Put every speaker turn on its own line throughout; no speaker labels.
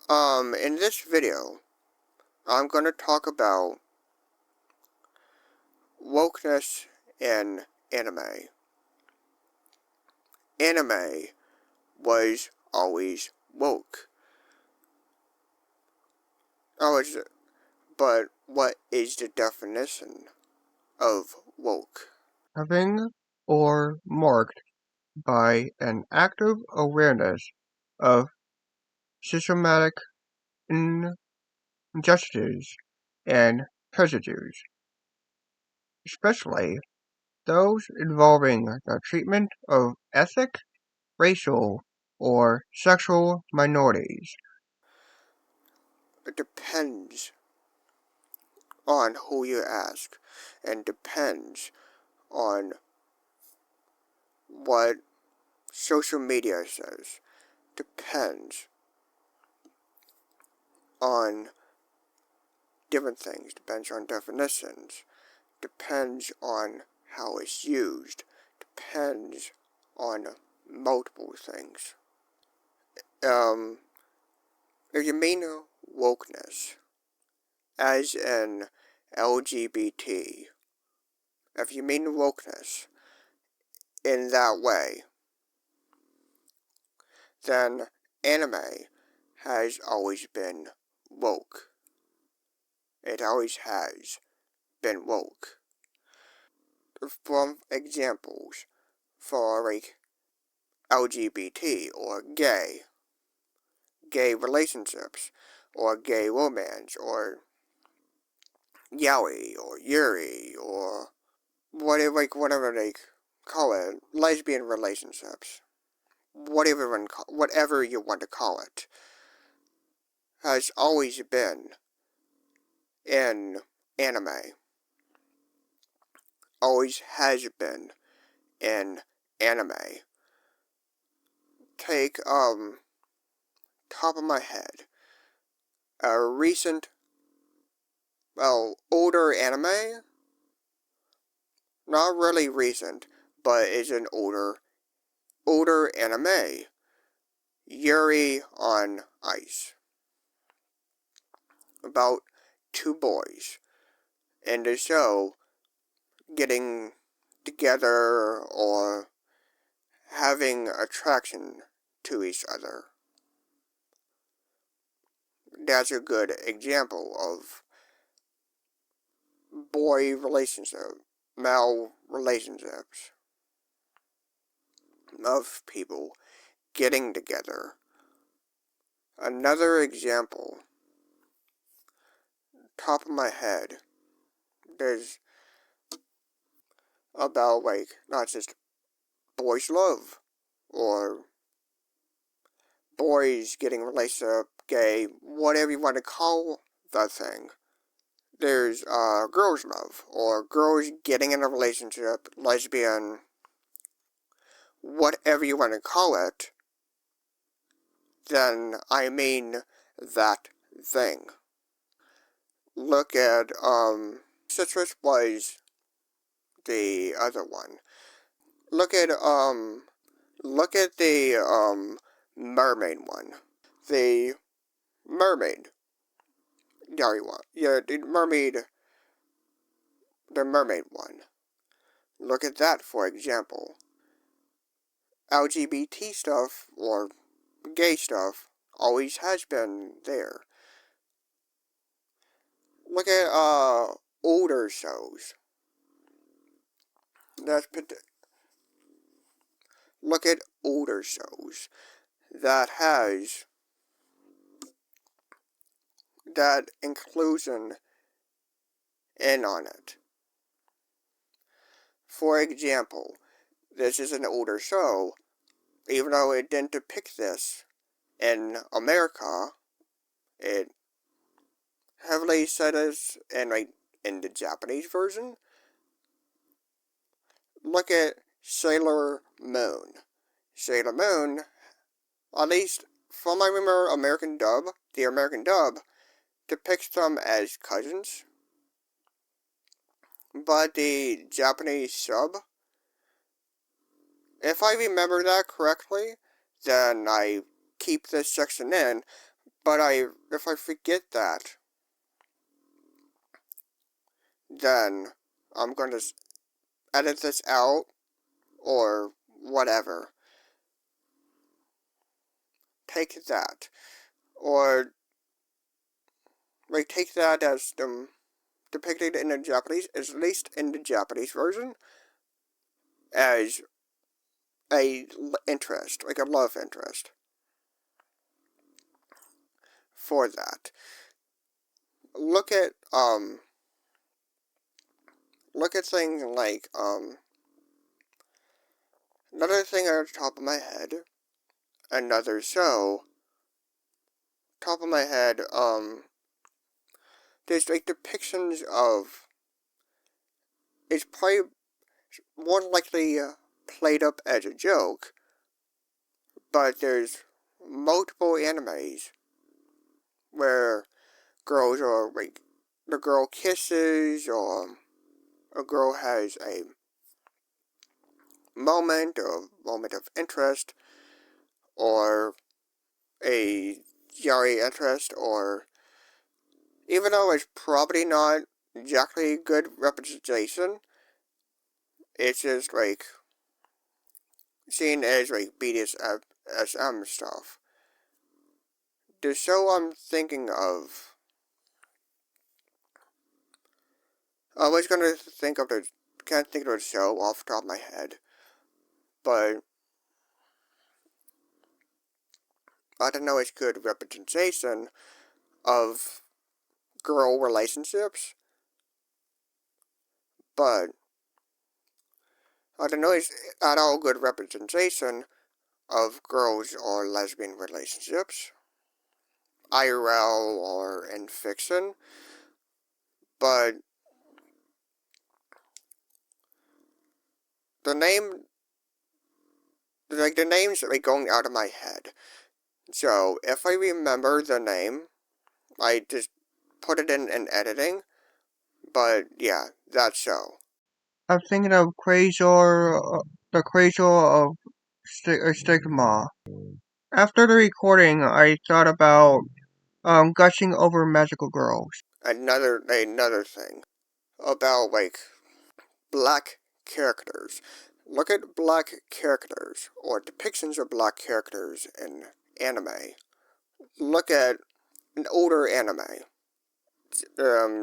In this video, I'm gonna talk about wokeness in anime. Anime was always woke. Always, but what is the definition of woke?
Having or marked by an active awareness of systematic injustices and prejudices, especially those involving the treatment of ethnic, racial, or sexual minorities.
It depends on who you ask, and depends on what social media says. Depends on different things, depends on definitions, depends on how it's used, depends on multiple things. Um, if you mean wokeness, as in LGBT, if you mean wokeness in that way, then anime has always been woke. It always has been woke. From examples for like LGBT or gay relationships, or gay romance, or yaoi, or yuri, or whatever they call it, lesbian relationships, whatever you want to call it, has always been in anime. Always has been in anime. Take, top of my head, a recent, older anime? Not really recent, but is an older anime. Yuri on Ice. About two boys in the show getting together or having attraction to each other. That's a good example of male relationships, of people getting together. Another example, top of my head, there's about not just boys love, or boys getting relationship, gay, whatever you want to call that thing. There's girls love, or girls getting in a relationship, lesbian, whatever you want to call it, then I mean that thing. Look at, Citrus was the other one. Look at the, mermaid one. The mermaid. Yeah, the mermaid one. Look at that, for example. LGBT stuff, or gay stuff, always has been there. Look at, older shows. That's, look at older shows that has that inclusion in on it. For example, this is an older show, even though it didn't depict this in America, it heavily said us in the Japanese version. Look at Sailor Moon. Sailor Moon, at least from I remember the American dub depicts them as cousins, but the Japanese sub, if I remember that correctly, then I keep this section in, But if I forget that, then I'm going to edit this out or whatever. Take that. Or like take that as depicted in the Japanese, at least in the Japanese version, as a interest, like a love interest for that. Look at things like another thing on the top of my head, another show, top of my head, there's like depictions of, it's probably more likely played up as a joke, but there's multiple animes where girls are like, the girl kisses, or a girl has a moment of interest, or a yaoi interest, or even though it's probably not exactly good representation, it's just like seen as like BDSM stuff. The show I'm thinking of, I was gonna can't think of the show off the top of my head, but I don't know it's good representation of girl relationships, but I don't know it's at all good representation of girls or lesbian relationships, IRL or in fiction, but the names are like going out of my head. So if I remember the name, I just put it in editing. But yeah, that show.
I'm thinking of Quasar, the Quasar of Stigma. After the recording, I thought about gushing over magical girls.
Another thing about like black characters. Look at black characters or depictions of black characters in anime. Look at an older anime.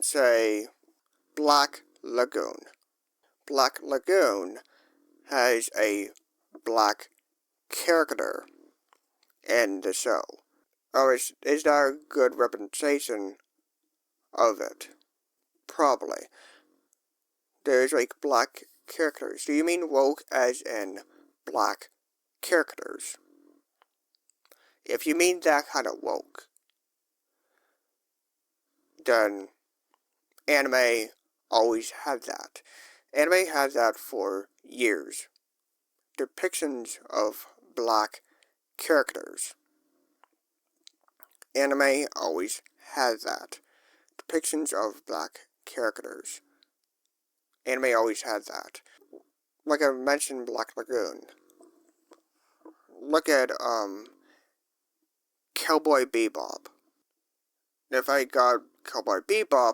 Say Black Lagoon. Black Lagoon has a black character in the show. Or is that a good representation of it? Probably. There's like black characters. Do you mean woke as in black characters? If you mean that kind of woke, then anime always had that. Anime had that for years. Depictions of black characters. Anime always had that. Depictions of black characters. Anime always had that. Like I mentioned, Black Lagoon. Look at Cowboy Bebop. If I got Cowboy Bebop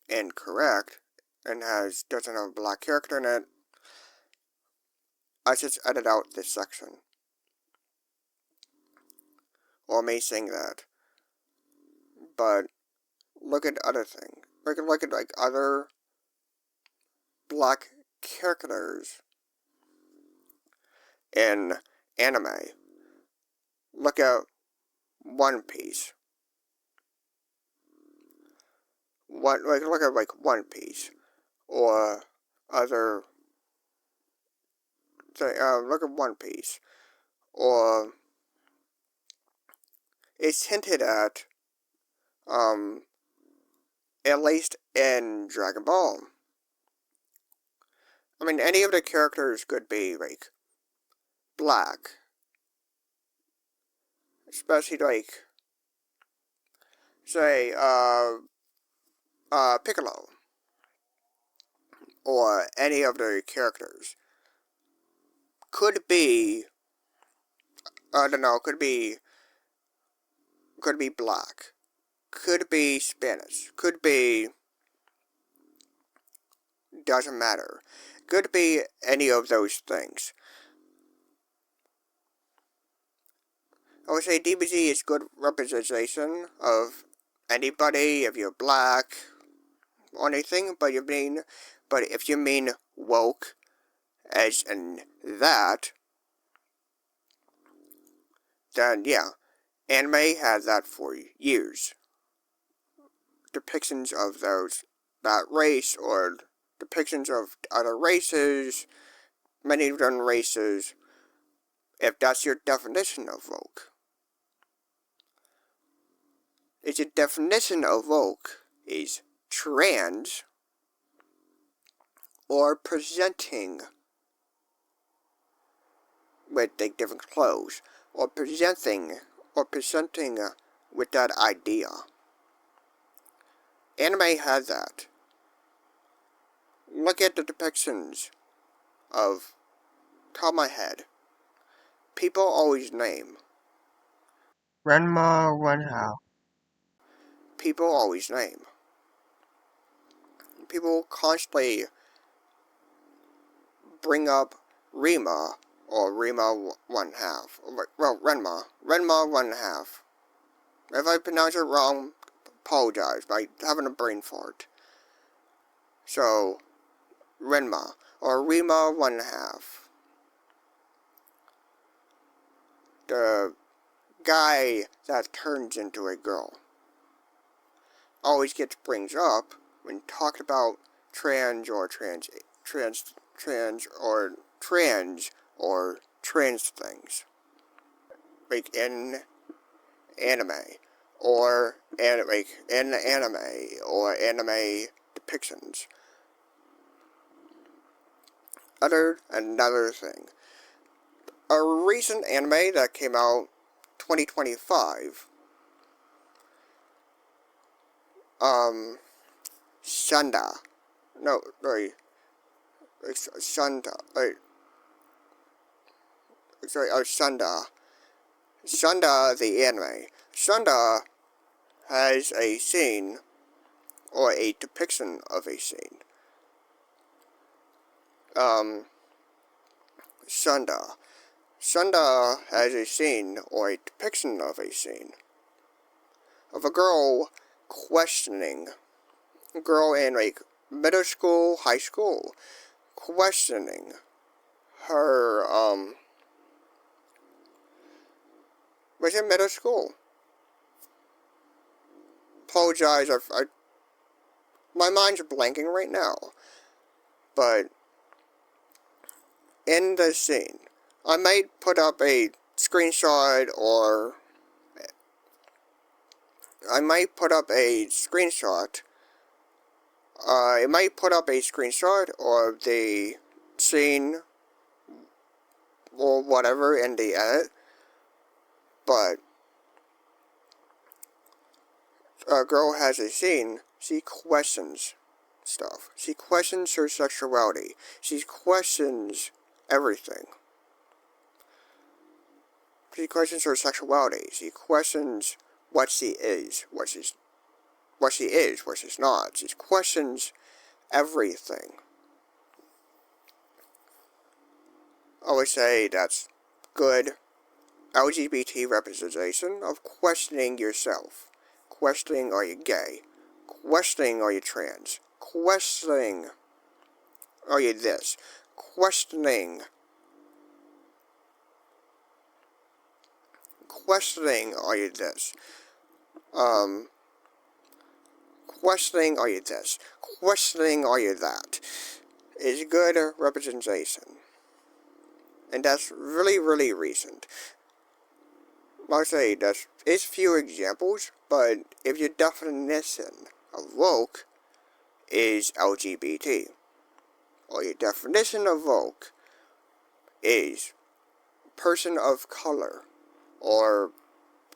incorrect and doesn't have a black character in it, I just edit out this section. Or me saying that. But look at other things. Look at like other black characters in anime. Look at One Piece. Look at like One Piece or other. Look at One Piece, or it's hinted at least in Dragon Ball. I mean, any of the characters could be like black, especially like say Piccolo or any of the characters could be, I don't know, could be could be black, could be Spanish, could be, doesn't matter, could be any of those things. I would say DBZ is good representation of anybody, if you're black, or anything, but if you mean woke, as in that, then yeah, anime had that for years. Depictions of that race, or depictions of other races, many different races, if that's your definition of woke. If your definition of woke is trans, or presenting with like different clothes, or presenting with that idea. Anime has that. Look at the depictions of top of my head. People always name.
Renma Renhao.
People always name. People constantly bring up Rima, or Rima 1/2. Well, Renma 1/2. If I pronounce it wrong, apologize, by having a brain fart. So, Renma, or Rima 1/2. The guy that turns into a girl always gets brings up when talked about trans or trans things, like in anime, or like in anime or anime depictions. Another thing, a recent anime that came out 2025, Shunda. No, sorry. Shunda. Shunda. Shunda, the anime. Shunda has a scene, or a depiction of a scene. Shunda. Shunda has a scene, or a depiction of a scene, of a girl questioning, a girl in like middle school, high school, questioning her, was in middle school. Apologize, my mind's blanking right now, but in the scene, I might put up a screenshot, or I might put up a screenshot. I might put up a screenshot of the scene, or whatever, in the edit, but a girl has a scene, she questions stuff. She questions her sexuality. She questions everything. She questions her sexuality. She questions what she is, what she's not. She questions everything. I would say that's good LGBT representation of questioning yourself. Questioning, are you gay? Questioning, are you trans? Questioning, are you this? Questioning, are you this? Questioning, are you this? Questioning, are you that? Is good representation. And that's really, really recent. I'll say it's few examples, but if your definition of woke is LGBT, or your definition of woke is person of color, or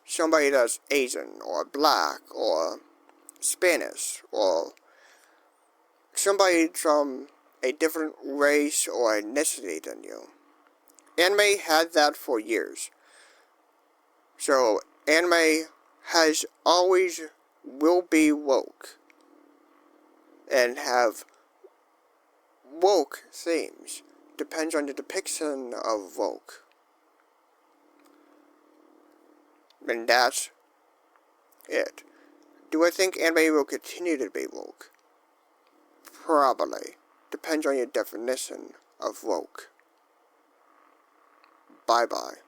somebody that's Asian, or black, or Spanish, or somebody from a different race or ethnicity than you. Anime had that for years. So, anime has always will be woke and have woke themes. Depends on the depiction of woke. And that's it. Do I think anime will continue to be woke? Probably. Depends on your definition of woke. Bye-bye.